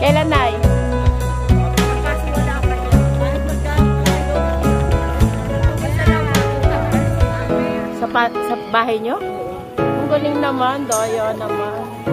Kailan, Nay? Sa bahay nyo? Ang galing naman, daya naman.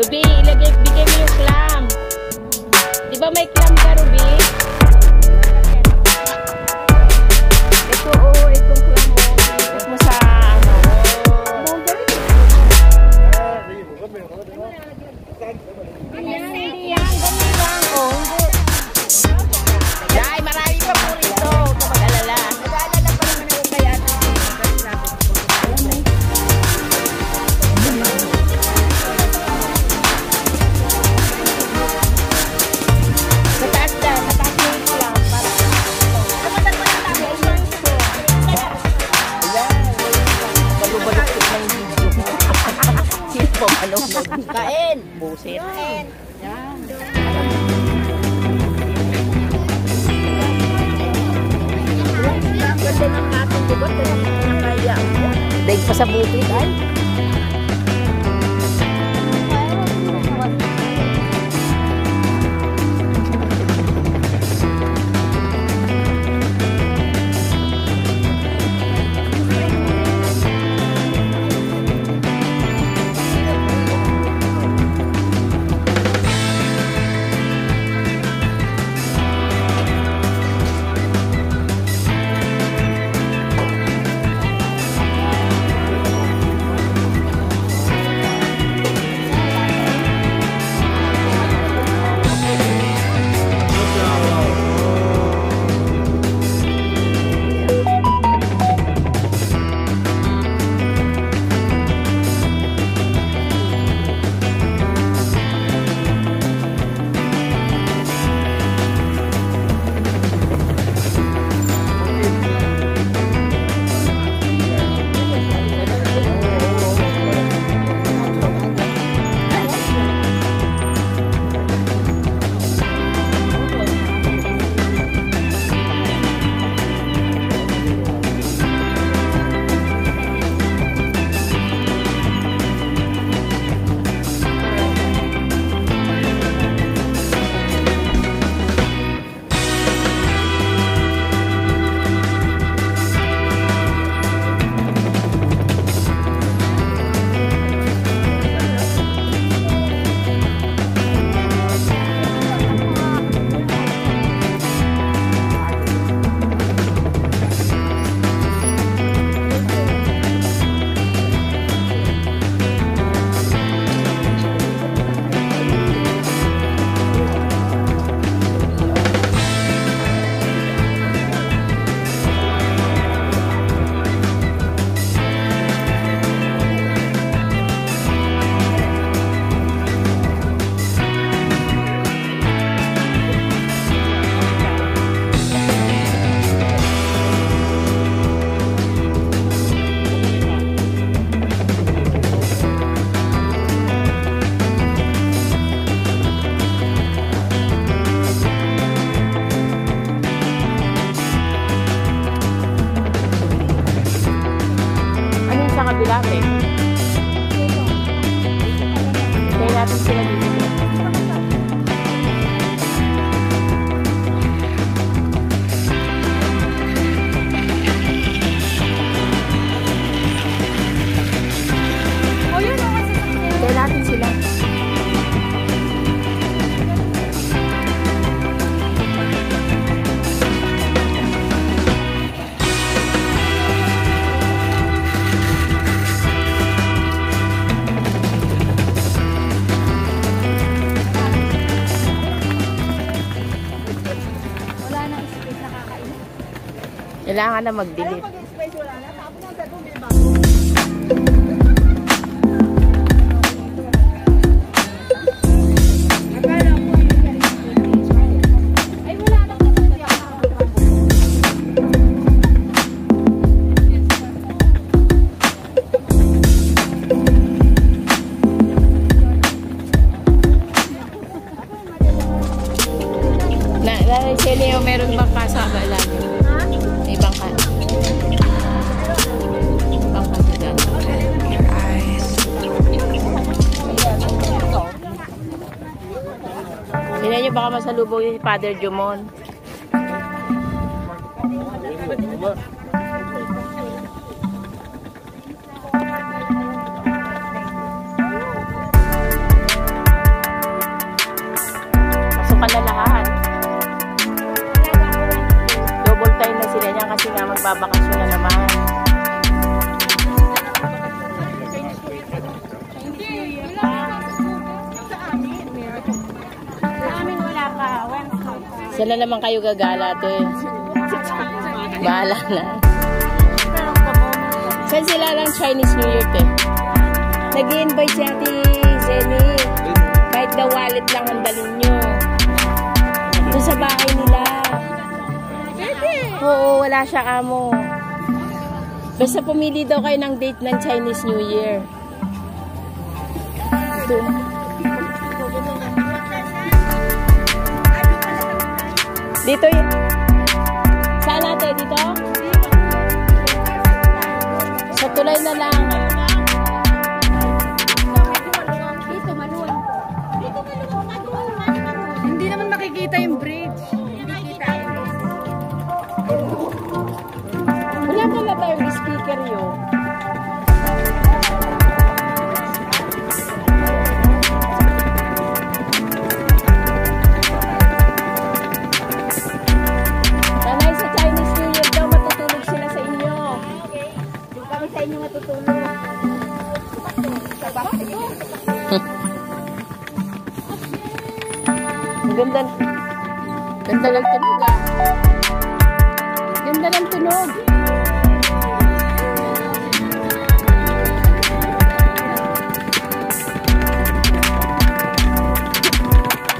Ruby, bigay mo yung clam. Di ba may clam ka, Ruby? Ito, itong clam mo. Iikot mo sa, ano. Hindi yan. Ganun lang. Dahil marami pa po rito. Huwag ka mag-alala. Mag-alala pa naman ako kaya. Kain! Busit! Kain! Yan! Ganda ng ating bugot. Daig pa sa bukid ay. Kailangan na mag-delete. Leo, meron bang kasama lang? May bangka. Bangka dyan. Tingnan nyo, baka masalubong yung Father Jumon. Pasukan na lahat. Double time na sila niya kasi nga magbabakasyon na naman. Sila naman kayo gagala to eh. Bahala na. Saan sila lang Chinese New Year eh? Nag-i-invite si Ate Zenny. Kahit na wallet lang ang dalhin nyo. Doon sa bahay nila. Oo, wala siya amo. Basta pumili daw kayo ng date ng Chinese New Year. Ito. Dito yun. Saan natin? Dito? Sa tulay na lang. Dito, manuwan. Dito, manuwan. Hindi naman makikita yung bridge. Hindi kita. Wala ka na tayong speaker yun. Ganda. Ganda ng tunog ah. Ganda ng tunog.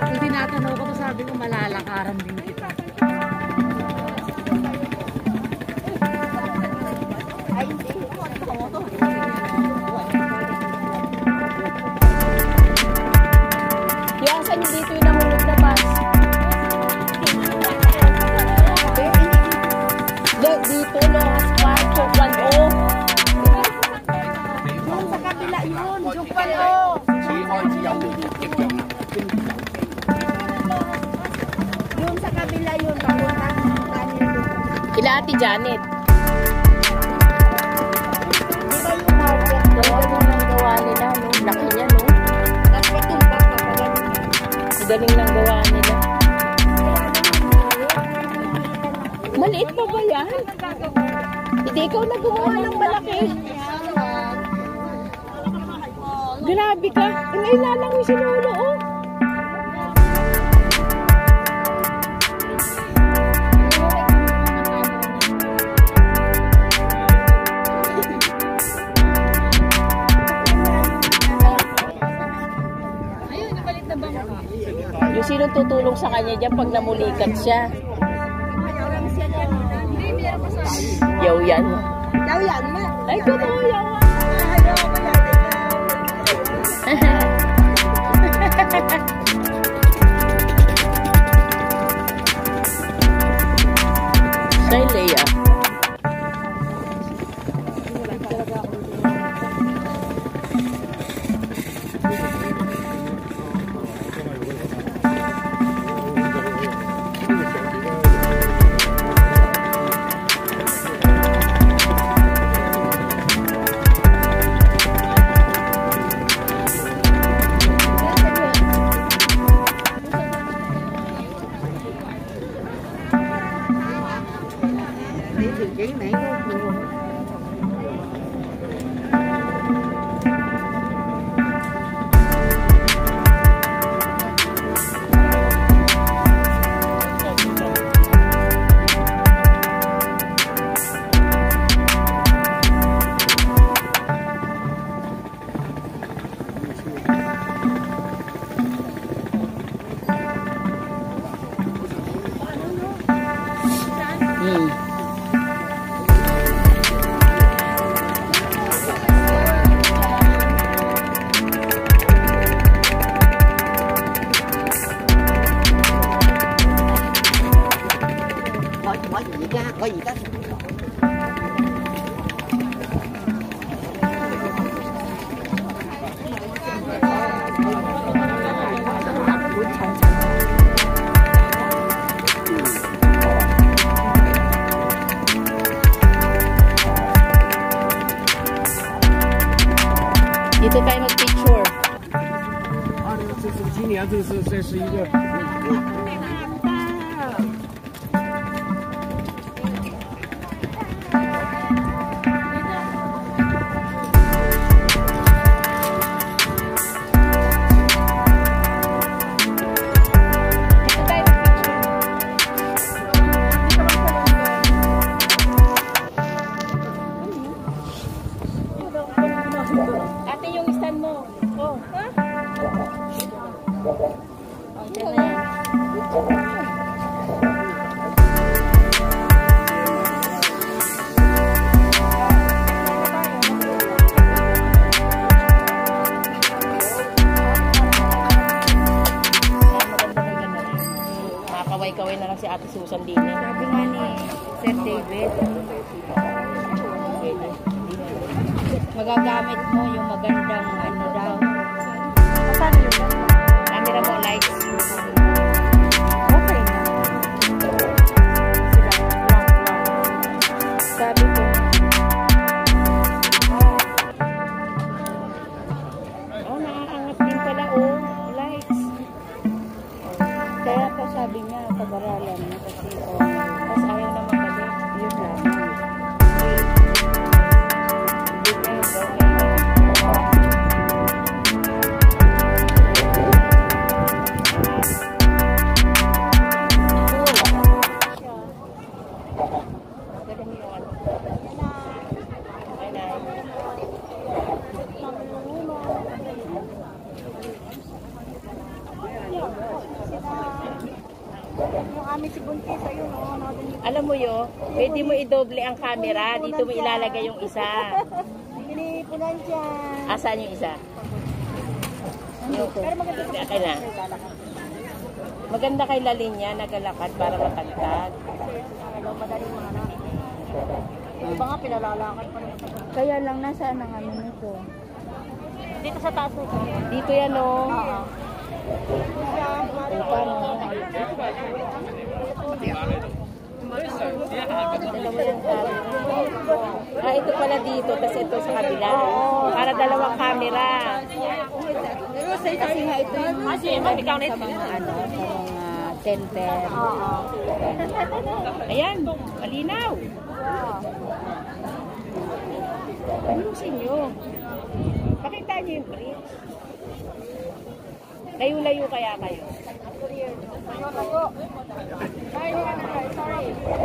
Hindi natanaw ko, sabi ko malalakaran din kita. Ay, hindi. Yasan niyo dito yung nahulog na bus. Dito no, asphalt, Jokwan O. Yung sa kabila yun, Jokwan O. Yung sa kabila yun, kila Ate Janet. Di ba yung market doon? Ang gawa nila, no? Laki niya, no? Galing lang gawa nila. Maliit pa ba yan? Hindi ikaw na gumawa ng malaki. Grabe ka. Inailalang yung sinulo, oh. Yung sinong tutulong sa kanya dyan pag namulikat siya. Yaw yan. Yaw yan na. Ay, totoo yaw. Say, Leia. 可以，但是。 Dito tayo mag-picture. 这是今年这是一个。 Ate, yung stand mo. Oh. Ha? Oh, dyan na yan. Makakaway-kaway na lang si Ate Susan din eh. Sabi nga ni Sir David, magagamit mo yung magandang ano daw. Paano yun? Camera mo, lights. Okay na. Sabi ko, Oh, nakaangat din pala, oh. Lights. kaya pa sabi niya, pag-aralan niya kasi Tapos ayaw na magaling. yun lang. Yung aming si Buntis, ayun, Alam mo yun, pwede mo i-doble ang camera. Dito mo ilalagay yung isa. Pinipunan dyan. Asan yung isa? Yung, Pero maganda pa okay na. Maganda kay Lalinya, nagalakad para matagtag. madaling mga anak. Iba nga, pinalalakad pa naman. Kaya lang nasaan ang ano nito. Dito sa taas nito. Dito yan, oh. Oo. Paano? Dalawa yung camera. Ah, ito pala dito, tapos ito sa kabila. Para dalawang camera. Kasi nga ito yung sa mga ano, sa mga center. Ayan, malinaw. Ano sa inyo? Pakita niyo yung bridge. Layo-layo kaya kayo.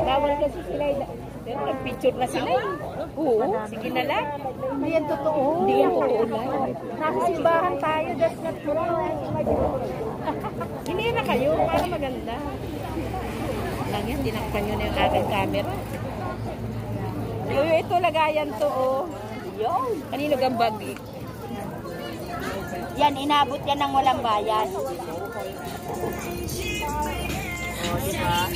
Bawal kasi sila. Pero nag-picture na sila. Oo, sige na lang. Hindi yan totoo. Hindi yan totoo lang. Nasa simbahan tayo, that's not true. Hindi na kayo, para maganda. Lang yan, tinakpan nyo na yung aking camera. Ito lagayan to, oh. Yun. Kanino gambag? Yan, inabot yan ng walang bayad. Oh, diba?